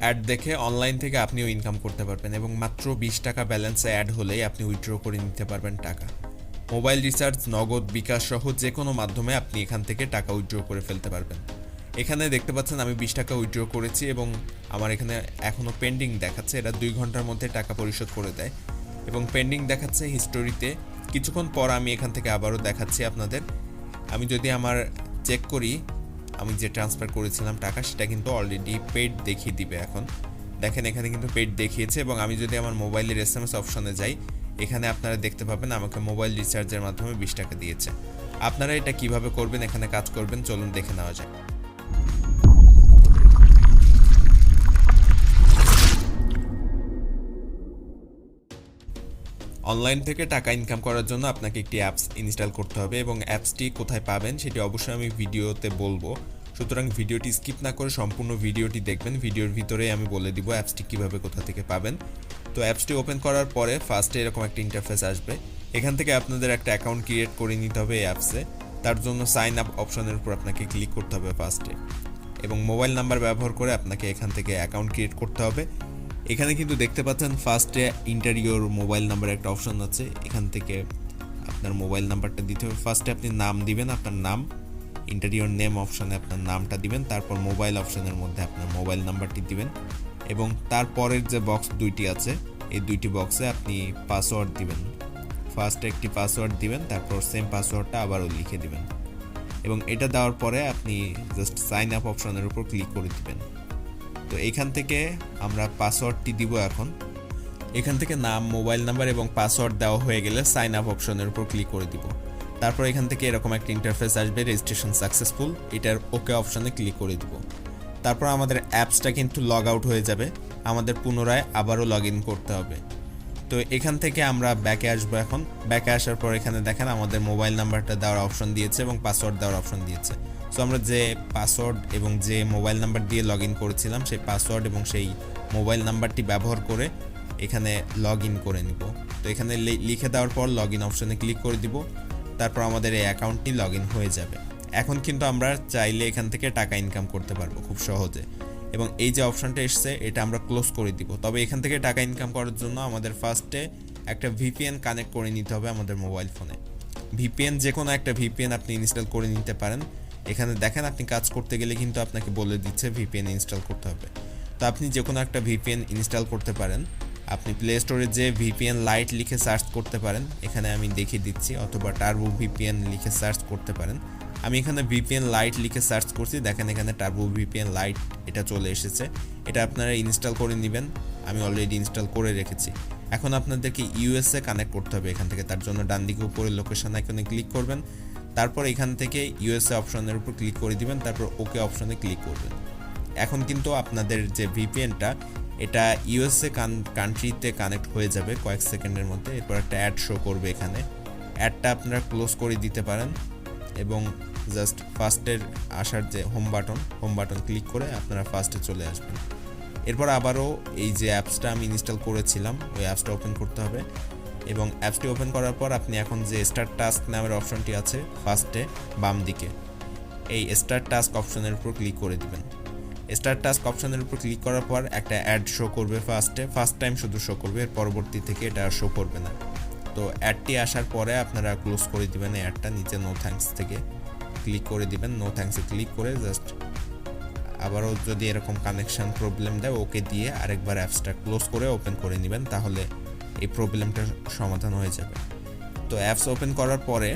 Add দেখে online থেকে আপনিও ইনকাম করতে পারবেন এবং মাত্র 20 টাকা ব্যালেন্সে অ্যাড হলেই আপনি উইথড্র করে নিতে পারবেন টাকা। মোবাইল রিচার্জ, নগদ, বিকাশ সহ যে কোনো মাধ্যমে আপনি এখান থেকে টাকা উইথড্র করে ফেলতে পারবেন। এখানে দেখতে পাচ্ছেন আমি 20 টাকা উইথড্র করেছি এবং আমার এখানে এখনও পেন্ডিং দেখাচ্ছে। এটা 2 ঘন্টার মধ্যে টাকা পরিশোধ করে দেয় এবং পেন্ডিং দেখাচ্ছে হিস্টোরিতে। কিছুক্ষণ পর আমি এখান থেকে আবারও দেখাচ্ছি আপনাদের। আমি যদি আমার চেক করি, আমি যে ট্রান্সফার করেছিলাম টাকা সেটা কিন্তু অলরেডি পেইড দেখিয়ে দিবে। এখন দেখেন এখানে কিন্তু পেইড দেখিয়েছে এবং আমি যদি আমার মোবাইলের SMS অপশনে যাই, এখানে আপনারা দেখতে পাবেন আমাকে মোবাইল রিচার্জের মাধ্যমে 20 টাকা দিয়েছে। আপনারা এটা কিভাবে করবেন, এখানে কাজ করবেন, চলুন দেখে নেওয়া যায়। অনলাইন থেকে টাকা ইনকাম করার জন্য আপনাকে একটি অ্যাপস ইনস্টল করতে হবে এবং অ্যাপসটি কোথায় পাবেন সেটি অবশ্যই আমি ভিডিওতে বলবো। সুতরাং ভিডিওটি স্কিপ না করে সম্পূর্ণ ভিডিওটি দেখবেন। ভিডিওর ভিতরেই আমি বলে দিব অ্যাপসটি কীভাবে কোথা থেকে পাবেন। তো অ্যাপসটি ওপেন করার পরে ফার্স্টে এরকম একটা ইন্টারফেস আসবে। এখান থেকে আপনাদের একটা অ্যাকাউন্ট ক্রিয়েট করে নিতে হবে এই অ্যাপসে। তার জন্য সাইন আপ অপশনের উপর আপনাকে ক্লিক করতে হবে ফার্স্টে এবং মোবাইল নাম্বার ব্যবহার করে আপনাকে এখান থেকে অ্যাকাউন্ট ক্রিয়েট করতে হবে। এখানে কিন্তু দেখতে পাচ্ছেন ফার্স্টে ইন্টারিওর মোবাইল নাম্বার একটা অপশন আছে। এখান থেকে আপনার মোবাইল নাম্বারটা দিতে হবে। ফার্স্টে আপনি নাম দিবেন, আপনার নাম, ইন্টারিওর নেম অপশনে আপনার নামটা দিবেন, তারপর মোবাইল অপশনের মধ্যে আপনার মোবাইল নাম্বারটি দিবেন এবং তারপরের যে বক্স দুইটি আছে এই দুইটি বক্সে আপনি পাসওয়ার্ড দিবেন। ফার্স্টে একটি পাসওয়ার্ড দিবেন, তারপর সেম পাসওয়ার্ডটা আবারও লিখে দিবেন এবং এটা দেওয়ার পরে আপনি জাস্ট সাইন আপ অপশনের উপর ক্লিক করে দিবেন। তো এখান থেকে আমরা পাসওয়ার্ডটি দিব। এখান থেকে নাম, মোবাইল নাম্বার এবং পাসওয়ার্ড দেওয়া হয়ে গেলে সাইন আপ অপশনের উপর ক্লিক করে দিব। তারপর এখান থেকে এরকম একটা ইন্টারফেস আসবে, রেজিস্ট্রেশন সাকসেসফুল, এটার ওকে অপশনে ক্লিক করে দিব। তারপর আমাদের অ্যাপসটা কিন্তু লগ আউট হয়ে যাবে, আমাদের পুনরায় আবারও লগ ইন করতে হবে। তো এখান থেকে আমরা ব্যাকে আসবো। এখন ব্যাকে আসার পর এখানে দেখেন আমাদের মোবাইল নাম্বারটা দেওয়ার অপশন দিয়েছে এবং পাসওয়ার্ড দেওয়ার অপশন দিয়েছে। সো আমরা যে পাসওয়ার্ড এবং যে মোবাইল নাম্বার দিয়ে লগ ইন করেছিলাম সেই পাসওয়ার্ড এবং সেই মোবাইল নাম্বারটি ব্যবহার করে এখানে লগ ইন করে নিব। তো এখানে লিখে দেওয়ার পর লগ ইন অপশনে ক্লিক করে দিব। তারপর আমাদের এই অ্যাকাউন্টটি লগ ইন হয়ে যাবে। এখন কিন্তু আমরা চাইলে এখান থেকে টাকা ইনকাম করতে পারবো খুব সহজে এবং এই যে অপশনটা এসছে এটা আমরা ক্লোজ করে দিব। তবে এখান থেকে টাকা ইনকাম করার জন্য আমাদের ফার্স্টে একটা ভিপিএন কানেক্ট করে নিতে হবে আমাদের মোবাইল ফোনে। ভিপিএন যে কোনো একটা ভিপিএন আপনি ইনস্টল করে নিতে পারেন। এখানে দেখেন আপনি কাজ করতে গেলে কিন্তু আপনাকে বলে দিচ্ছে ভিপিএন ইনস্টল করতে হবে। তো আপনি যে কোনো একটা ভিপিএন ইনস্টল করতে পারেন। আপনি প্লে স্টোরে যে ভিপিএন লাইট লিখে সার্চ করতে পারেন, এখানে আমি দেখিয়ে দিচ্ছি, অথবা টার্বো ভিপিএন লিখে সার্চ করতে পারেন। আমি এখানে ভিপিএন লাইট লিখে সার্চ করছি, দেখেন এখানে টার্বো ভিপিএন লাইট এটা চলে এসেছে। এটা আপনারা ইনস্টল করে নেবেন, আমি অলরেডি ইনস্টল করে রেখেছি। এখন আপনাদেরকে ইউএসএ কানেক্ট করতে হবে এখান থেকে। তার জন্য ডান দিকে উপরে লোকেশন আইকনে ক্লিক করবেন, তারপর এখান থেকে ইউএসএ অপশনের উপর ক্লিক করে দিবেন, তারপর ওকে অপশনে ক্লিক করবেন। এখন কিন্তু আপনাদের যে ভিপিএনটা এটা ইউএসএ কান্ট্রিতে কানেক্ট হয়ে যাবে কয়েক সেকেন্ডের মধ্যে। এরপর একটা অ্যাড শো করবে, এখানে অ্যাডটা আপনারা ক্লোজ করে দিতে পারেন এবং জাস্ট ফার্স্টের আসার যে হোম বাটন ক্লিক করে আপনারা ফার্স্টে চলে আসবেন। এরপর আবারও এই যে অ্যাপসটা আমি ইনস্টল করেছিলাম ওই অ্যাপসটা ওপেন করতে হবে এবং অ্যাপসটি ওপেন করার পর আপনি এখন যে স্টার্ট টাস্ক নামের অপশনটি আছে ফার্স্টে বাম দিকে, এই স্টার্ট টাস্ক অপশনের উপর ক্লিক করে দিবেন। স্টার্ট টাস্ক অপশনের উপর ক্লিক করার পর একটা অ্যাড শো করবে, ফার্স্ট টাইম শুধু শো করবে, এর পরবর্তী থেকে এটা আর শো করবে না। তো অ্যাডটি আসার পরে আপনারা ক্লোজ করে দিবেন এই অ্যাডটা, নিচে নো থ্যাঙ্কস থেকে ক্লিক করে দিবেন। নো থ্যাঙ্কসে ক্লিক করে জাস্ট আবারও যদি এরকম কানেকশন প্রবলেম দেয় ওকে দিয়ে আরেকবার অ্যাপসটা ক্লোজ করে ওপেন করে নেবেন, তাহলে এই প্রবলেমটার সমাধান হয়ে যাবে। তো অ্যাপস ওপেন করার পরে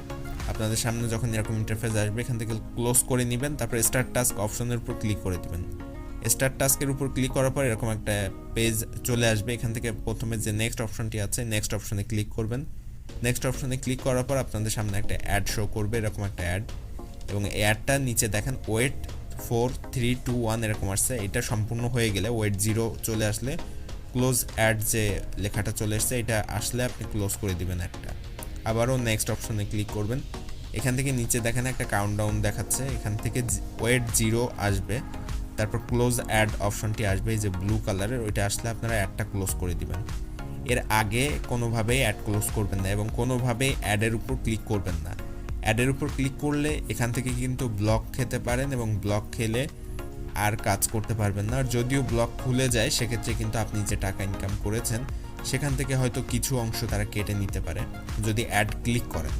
আপনাদের সামনে যখন এরকম ইন্টারফেস আসবে এখান থেকে ক্লোজ করে নেবেন, তারপর স্টার্ট টাস্ক অপশনের উপর ক্লিক করে দিবেন। স্টার্ট টাস্কের উপর ক্লিক করার পর এরকম একটা পেজ চলে আসবে। এখান থেকে প্রথমে যে নেক্সট অপশনটি আছে নেক্সট অপশনে ক্লিক করবেন। নেক্সট অপশনে ক্লিক করার পর আপনাদের সামনে একটা অ্যাড শো করবে, এরকম একটা অ্যাড, এবং অ্যাডটা নিচে দেখেন ওয়েট 4 3 2 1 এরকম আসছে। এটা সম্পূর্ণ হয়ে গেলে ওয়েট 0 চলে আসলে ক্লোজ অ্যাড যে লেখাটা চলে এসছে এটা আসলে আপনি ক্লোজ করে দিবেন একটা। আবারও নেক্সট অপশনে ক্লিক করবেন। এখান থেকে নিচে দেখেন একটা কাউন্টডাউন দেখাচ্ছে, এখান থেকে ওয়েট 0 আসবে, তারপর ক্লোজ অ্যাড অপশনটি আসবে এই যে ব্লু কালারের, ওইটা আসলে আপনারা অ্যাডটা ক্লোজ করে দিবেন। এর আগে কোনোভাবেই অ্যাড ক্লোজ করবেন না এবং কোনোভাবেই অ্যাডের উপর ক্লিক করবেন না। অ্যাডের উপর ক্লিক করলে এখান থেকে কিন্তু ব্লক খেতে পারেন এবং ব্লক খেলে আর কাজ করতে পারবেন না। আর যদিও ব্লক খুলে যায় সেক্ষেত্রে কিন্তু আপনি যে টাকা ইনকাম করেছেন সেখান থেকে হয়তো কিছু অংশ তারা কেটে নিতে পারে যদি অ্যাড ক্লিক করেন।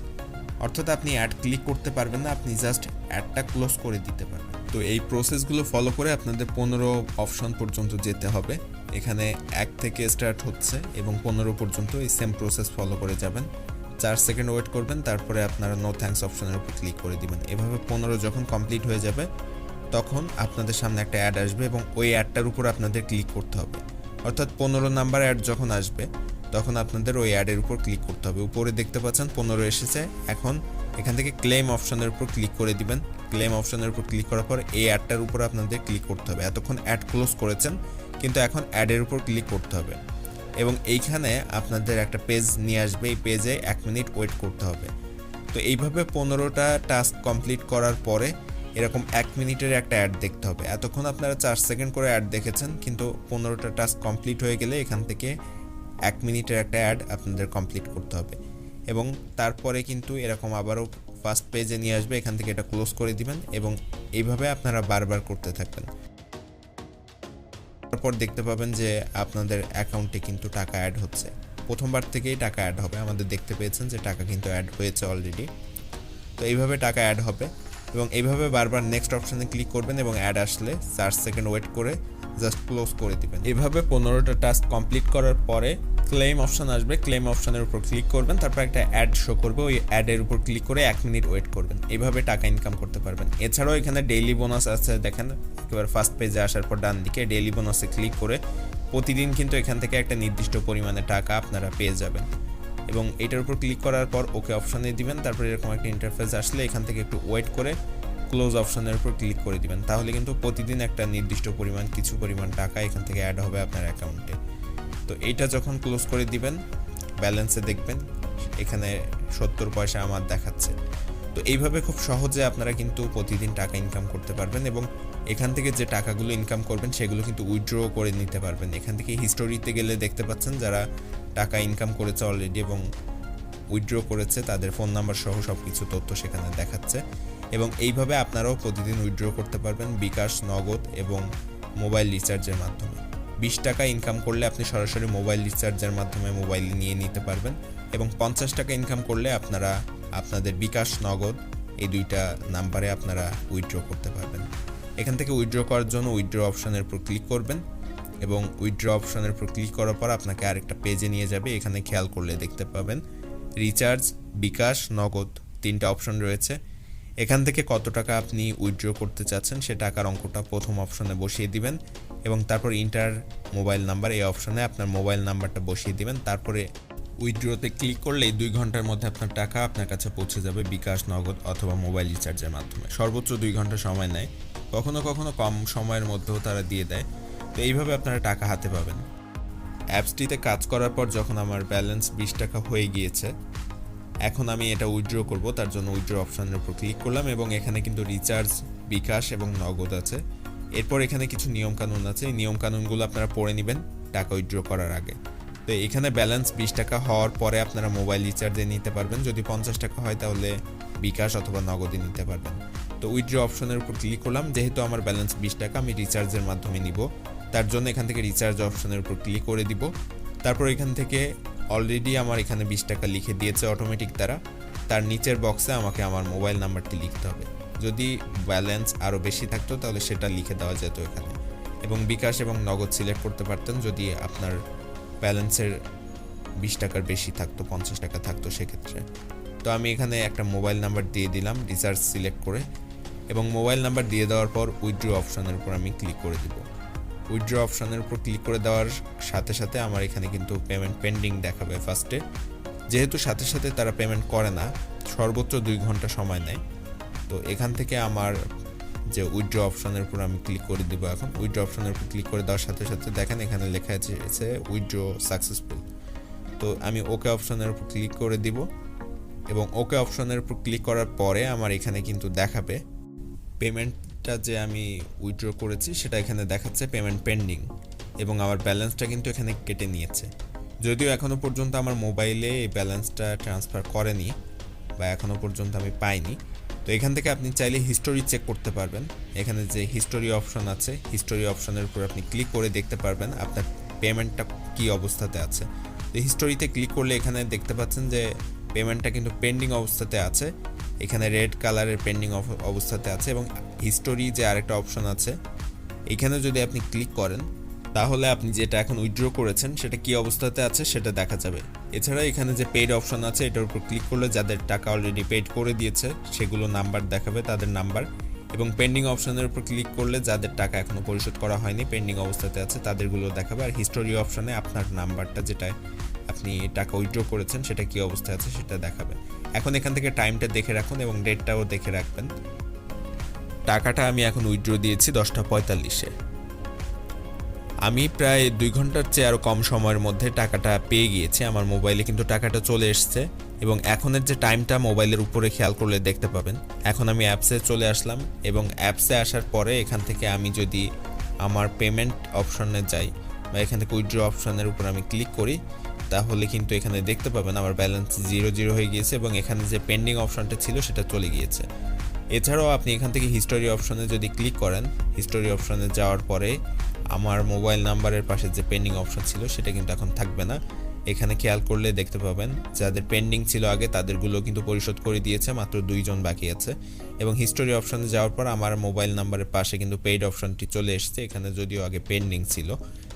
অর্থাৎ আপনি অ্যাড ক্লিক করতে পারবেন না, আপনি জাস্ট অ্যাডটা ক্লোজ করে দিতে পারবেন। তো এই প্রসেসগুলো ফলো করে আপনাদের 15 অপশন পর্যন্ত যেতে হবে। এখানে 1 থেকে স্টার্ট হচ্ছে এবং 15 পর্যন্ত এই সেম প্রসেস ফলো করে যাবেন। 4 সেকেন্ড ওয়েট করবেন, তারপরে আপনারা নো থ্যাঙ্কস অপশনের উপর ক্লিক করে দিবেন। এভাবে 15 যখন কমপ্লিট হয়ে যাবে তখন আপনাদের সামনে একটা অ্যাড আসবে এবং ওই অ্যাডটার উপর আপনাদের ক্লিক করতে হবে। অর্থাৎ 15 নাম্বার অ্যাড যখন আসবে তখন আপনাদের ওই অ্যাডের উপর ক্লিক করতে হবে। উপরে দেখতে পাচ্ছেন 15 এসেছে। এখন এখান থেকে ক্লেম অপশনের উপর ক্লিক করে দিবেন। ক্লেম অপশনের উপর ক্লিক করার পর এই অ্যাডটার উপর আপনাদের ক্লিক করতে হবে। এতক্ষণ অ্যাড ক্লোজ করেছেন কিন্তু এখন অ্যাডের উপর ক্লিক করতে হবে এবং এইখানে আপনাদের একটা পেজ নিয়ে আসবে। এই পেজে 1 মিনিট ওয়েট করতে হবে। তো এইভাবে 15টা টাস্ক কমপ্লিট করার পরে এরকম 1 মিনিটের একটা অ্যাড দেখতে হবে। এতক্ষণ আপনারা 4 সেকেন্ড করে অ্যাড দেখেছেন, কিন্তু 15টা টাস্ক কমপ্লিট হয়ে গেলে এখান থেকে 1 মিনিটের একটা অ্যাড আপনাদের কমপ্লিট করতে হবে এবং তারপরে কিন্তু এরকম আবারও ফার্স্ট পেজে নিয়ে আসবে। এখান থেকে এটা ক্লোজ করে দিবেন এবং এইভাবে আপনারা বারবার করতে থাকবেন। তারপর দেখতে পাবেন যে আপনাদের অ্যাকাউন্টে কিন্তু টাকা অ্যাড হচ্ছে। প্রথমবার থেকেই টাকা অ্যাড হবে। আমাদের দেখতে পেয়েছেন যে টাকা কিন্তু অ্যাড হয়েছে অলরেডি। তো এইভাবে টাকা অ্যাড হবে এবং এইভাবে বারবার নেক্সট অপশানে ক্লিক করবেন এবং অ্যাড আসলে 4 সেকেন্ড ওয়েট করে জাস্ট ক্লোজ করে দিবেন। এভাবে 15টা টাস্ক কমপ্লিট করার পরে ক্লেম অপশন আসবে। ক্লেম অপশনের উপর ক্লিক করবেন, তারপর একটা অ্যাড শো করবে। ওই অ্যাডের উপর ক্লিক করে 1 মিনিট ওয়েট করবেন। এইভাবে টাকা ইনকাম করতে পারবেন। এছাড়াও এখানে ডেইলি বোনাস আছে, দেখেন একেবারে ফার্স্ট পেজে আসার পর ডান দিকে ডেইলি বোনাসে ক্লিক করে প্রতিদিন কিন্তু এখান থেকে একটা নির্দিষ্ট পরিমাণে টাকা আপনারা পেয়ে যাবেন এবং এটার উপর ক্লিক করার পর ওকে অপশানে দিবেন। তারপর এরকম একটা ইন্টারফেস আসলে এখান থেকে একটু ওয়েট করে ক্লোজ অপশনের উপর ক্লিক করে দিবেন। তাহলে কিন্তু প্রতিদিন একটা নির্দিষ্ট পরিমাণ কিছু পরিমাণ টাকা এখান থেকে অ্যাড হবে আপনার অ্যাকাউন্টে। তো এইটা যখন ক্লোজ করে দিবেন ব্যালেন্সে দেখবেন এখানে 70 পয়সা আমার দেখাচ্ছে। তো এইভাবে খুব সহজে আপনারা কিন্তু প্রতিদিন টাকা ইনকাম করতে পারবেন এবং এখান থেকে যে টাকাগুলো ইনকাম করবেন সেগুলো কিন্তু উইথড্র করে নিতে পারবেন। এখান থেকে হিস্টোরিতে গেলে দেখতে পাচ্ছেন যারা টাকা ইনকাম করেছে অলরেডি এবং উইথড্র করেছে তাদের ফোন নাম্বার সহ সব কিছু তথ্য সেখানে দেখাচ্ছে এবং এইভাবে আপনারাও প্রতিদিন উইথড্র করতে পারবেন বিকাশ, নগদ এবং মোবাইল রিচার্জের মাধ্যমে। 20 টাকা ইনকাম করলে আপনি সরাসরি মোবাইল রিচার্জের মাধ্যমে মোবাইল নিয়ে নিতে পারবেন এবং 50 টাকা ইনকাম করলে আপনারা আপনাদের বিকাশ, নগদ এই দুইটা নাম্বারে আপনারা উইথড্র করতে পারবেন। এখান থেকে উইথড্র করার জন্য উইথড্র অপশনের উপর ক্লিক করবেন এবং উইথড্র অপশনের উপর ক্লিক করার পর আপনাকে আরেকটা পেজে নিয়ে যাবে। এখানে খেয়াল করলে দেখতে পাবেন রিচার্জ, বিকাশ, নগদ 3টা অপশন রয়েছে। এখান থেকে কত টাকা আপনি উইথড্র করতে চাচ্ছেন সে টাকার অঙ্কটা প্রথম অপশনে বসিয়ে দিবেন এবং তারপর ইন্টার মোবাইল নাম্বার এই অপশনে আপনার মোবাইল নাম্বারটা বসিয়ে দিবেন। তারপরে উইথড্রতে ক্লিক করলেই 2 ঘন্টার মধ্যে আপনার টাকা আপনার কাছে পৌঁছে যাবে বিকাশ, নগদ অথবা মোবাইল রিচার্জের মাধ্যমে। সর্বোচ্চ 2 ঘন্টা সময় নেয়, কখনো কখনো কম সময়ের মধ্যেও তারা দিয়ে দেয়। তো এইভাবে আপনারা টাকা হাতে পাবেন। অ্যাপসটিতে কাজ করার পর যখন আমার ব্যালেন্স 20 টাকা হয়ে গিয়েছে, এখন আমি এটা উইথড্র করব। তার জন্য উইথড্র অপশনের উপর ক্লিক করলাম এবং এখানে কিন্তু রিচার্জ, বিকাশ এবং নগদ আছে। এরপর এখানে কিছু নিয়মকানুন আছে, এই নিয়মকানুনগুলো আপনারা পড়ে নেবেন টাকা উইথড্র করার আগে। তো এখানে ব্যালেন্স 20 টাকা হওয়ার পরে আপনারা মোবাইল রিচার্জে নিতে পারবেন। যদি 50 টাকা হয় তাহলে বিকাশ অথবা নগদে নিতে পারবেন। তো উইথড্র অপশনের উপর ক্লিক করলাম। যেহেতু আমার ব্যালেন্স 20 টাকা, আমি রিচার্জের মাধ্যমে নিব। তার জন্য এখান থেকে রিচার্জ অপশনের উপর ক্লিক করে দিব। তারপর এখান থেকে অলরেডি আমার এখানে 20 টাকা লিখে দিয়েছে অটোমেটিক তারা। তার নিচের বক্সে আমাকে আমার মোবাইল নাম্বারটি লিখতে হবে। যদি ব্যালেন্স আরও বেশি থাকতো তাহলে সেটা লিখে দেওয়া যেত এখানে এবং বিকাশ এবং নগদ সিলেক্ট করতে পারতেন যদি আপনার ব্যালেন্সের 20 টাকার বেশি থাকতো, 50 টাকা থাকতো সেক্ষেত্রে। তো আমি এখানে একটা মোবাইল নাম্বার দিয়ে দিলাম রিচার্জ সিলেক্ট করে এবং মোবাইল নাম্বার দিয়ে দেওয়ার পর উইথড্র অপশনের উপর আমি ক্লিক করে দিব। উইথড্র অপশনের উপর ক্লিক করে দেওয়ার সাথে সাথে আমার এখানে কিন্তু পেমেন্ট পেন্ডিং দেখাবে ফার্স্টে। যেহেতু সাথে সাথে তারা পেমেন্ট করে না, সর্বোচ্চ 2 ঘন্টা সময় নেয়। তো এখান থেকে আমার যে উইথড্র অপশনের উপর আমি ক্লিক করে দিব। এখন উইথড্র অপশনের উপর ক্লিক করে দেওয়ার সাথে সাথে দেখেন এখানে লেখা আছে উইথড্র সাকসেসফুল। তো আমি ওকে অপশনের উপর ক্লিক করে দিব এবং ওকে অপশনের উপর ক্লিক করার পরে আমার এখানে কিন্তু দেখাবে পেমেন্টটা যে আমি উইথড্র করেছি সেটা এখানে দেখাচ্ছে পেমেন্ট পেন্ডিং এবং আমার ব্যালেন্সটা কিন্তু এখানে কেটে নিয়েছে। যদিও এখনও পর্যন্ত আমার মোবাইলে এই ব্যালেন্সটা ট্রান্সফার করেনি বা এখনও পর্যন্ত আমি পাইনি, তো এখান থেকে আপনি চাইলে হিস্টোরি চেক করতে পারবেন। এখানে যে হিস্টোরি অপশন আছে, হিস্টোরি অপশনের উপর আপনি ক্লিক করে দেখতে পারবেন আপনার পেমেন্টটা কী অবস্থাতে আছে। তো হিস্টোরিতে ক্লিক করলে এখানে দেখতে পাচ্ছেন যে পেমেন্টটা কিন্তু পেন্ডিং অবস্থাতে আছে, এখানে রেড কালারের পেন্ডিং অবস্থাতে আছে। এবং হিস্টোরি যে আরেকটা অপশন আছে, এখানে যদি আপনি ক্লিক করেন তাহলে আপনি যেটা এখন উইথড্র করেছেন সেটা কী অবস্থাতে আছে সেটা দেখা যাবে। এছাড়া এখানে যে পেইড অপশন আছে এটার উপর ক্লিক করলে যাদের টাকা অলরেডি পেইড করে দিয়েছে সেগুলো নাম্বার দেখাবে, তাদের নাম্বার। এবং পেন্ডিং অপশনের উপর ক্লিক করলে যাদের টাকা এখনও পরিশোধ করা হয়নি, পেন্ডিং অবস্থাতে আছে, তাদেরগুলো দেখাবে। আর হিস্টোরি অপশনে আপনার নাম্বারটা যেটা আপনি টাকা উইথড্র করেছেন সেটা কী অবস্থায় আছে সেটা দেখাবে। এখন এখান থেকে টাইমটা দেখে রাখুন এবং ডেটটাও দেখে রাখবেন। টাকাটা আমি এখন উইথড্র দিয়েছি 10:45-এ। আমি প্রায় 2 ঘন্টার চেয়ে আরও কম সময়ের মধ্যে টাকাটা পেয়ে গিয়েছি। আমার মোবাইলে কিন্তু টাকাটা চলে এসছে এবং এখনের যে টাইমটা মোবাইলের উপরে খেয়াল করলে দেখতে পাবেন। এখন আমি অ্যাপসে চলে আসলাম এবং অ্যাপসে আসার পরে এখান থেকে আমি যদি আমার পেমেন্ট অপশনে যাই বা এখান থেকে উইথড্র অপশনের উপর আমি ক্লিক করি তাহলে কিন্তু এখানে দেখতে পাবেন আমার ব্যালেন্স 0 হয়ে গিয়েছে এবং এখানে যে পেন্ডিং অপশনটা ছিল সেটা চলে গিয়েছে। এছাড়াও আপনি এখান থেকে হিস্টোরি অপশনে যদি ক্লিক করেন, হিস্টোরি অপশনে যাওয়ার পরে আমার মোবাইল নাম্বারের পাশে যে পেন্ডিং অপশন ছিল সেটা কিন্তু এখন থাকবে না। এখানে খেয়াল করলে দেখতে পাবেন যাদের পেন্ডিং ছিল আগে তাদেরগুলো কিন্তু পরিশোধ করে দিয়েছে, মাত্র 2 জন বাকি আছে। এবং হিস্টোরি অপশনে যাওয়ার পর আমার মোবাইল নাম্বারের পাশে কিন্তু পেইড অপশনটি চলে এসেছে। এখানে যদিও আগে পেন্ডিং ছিল,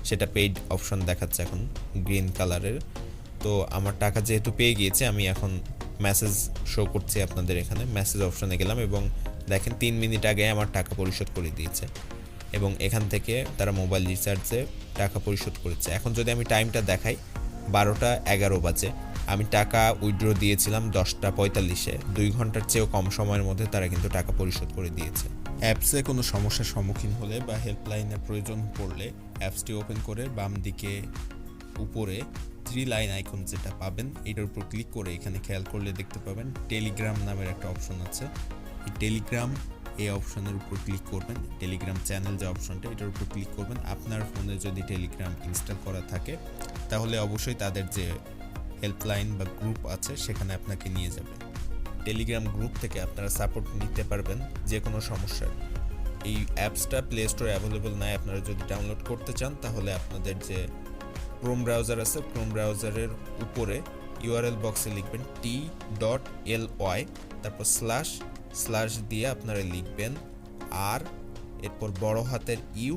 সেটা পেইড অপশন দেখাচ্ছে এখন গ্রিন কালারের। তো আমার টাকা যেহেতু পেয়ে গিয়েছে আমি এখন মেসেজ শো করছি আপনাদের। এখানে মেসেজ অপশনে গেলাম এবং দেখেন 3 মিনিট আগে আমার টাকা পরিশোধ করে দিয়েছে এবং এখান থেকে তারা মোবাইল রিচার্জে টাকা পরিশোধ করেছে। এখন যদি আমি টাইমটা দেখাই 12:11 বাজে, আমি টাকা উইথড্র দিয়েছিলাম 10:45-এ। 2 ঘন্টার চেয়েও কম সময়ের মধ্যে তারা কিন্তু টাকা পরিশোধ করে দিয়েছে। অ্যাপসে কোনো সমস্যার সম্মুখীন হলে বা হেল্পলাইনের প্রয়োজন পড়লে অ্যাপসটি ওপেন করে বাম দিকে উপরে 3 লাইন আইকন যেটা পাবেন এটার উপর ক্লিক করে এখানে খেয়াল করলে দেখতে পাবেন টেলিগ্রাম নামের একটা অপশন আছে। এই টেলিগ্রাম এই অপশনের উপর ক্লিক করবেন, টেলিগ্রাম চ্যানেল যে অপশনটা এটার উপর ক্লিক করবেন। আপনার ফোনে যদি টেলিগ্রাম ইনস্টল করা থাকে তাহলে অবশ্যই তাদের যে হেল্পলাইন বা গ্রুপ আছে সেখানে আপনাকে নিয়ে যাবে। টেলিগ্রাম গ্রুপ থেকে আপনারা সাপোর্ট নিতে পারবেন যে কোনো সমস্যার। এই অ্যাপসটা প্লে স্টোরে অ্যাভেলেবল নাই, আপনারা যদি ডাউনলোড করতে চান তাহলে আপনাদের যে ক্রোম ব্রাউজার আছে ক্রোম ব্রাউজারের উপরে ইউআরএল বক্সে লিখবেন t.ly, তারপর স্ল্যাশ দিয়ে আপনারা লিখবেন আর, এরপর বড় হাতের ইউ,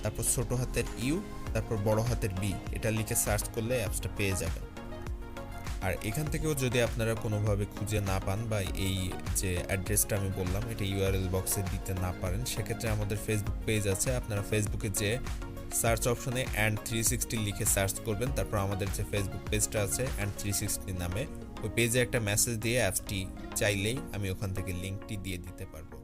তারপর ছোট হাতের ইউ, তারপর বড় হাতের বি, এটা লিখে সার্চ করলে অ্যাপসটা পেয়ে যাবেন। আর এখান থেকেও যদি আপনারা কোনোভাবে খুঁজে না পান বা এই যে অ্যাড্রেসটা আমি বললাম এটা ইউআরএল বক্সে দিতে না পারেন, সেক্ষেত্রে আমাদের ফেসবুক পেজ আছে, আপনারা ফেসবুকে যে সার্চ অপশনে and360 লিখে সার্চ করবেন, তারপর আমাদের যে ফেসবুক পেজটা আছে and360 নামে, ওই পেজে একটা মেসেজ দিয়ে অ্যাপসটি চাইলেই আমি ওখান থেকে লিঙ্কটি দিয়ে দিতে পারবো।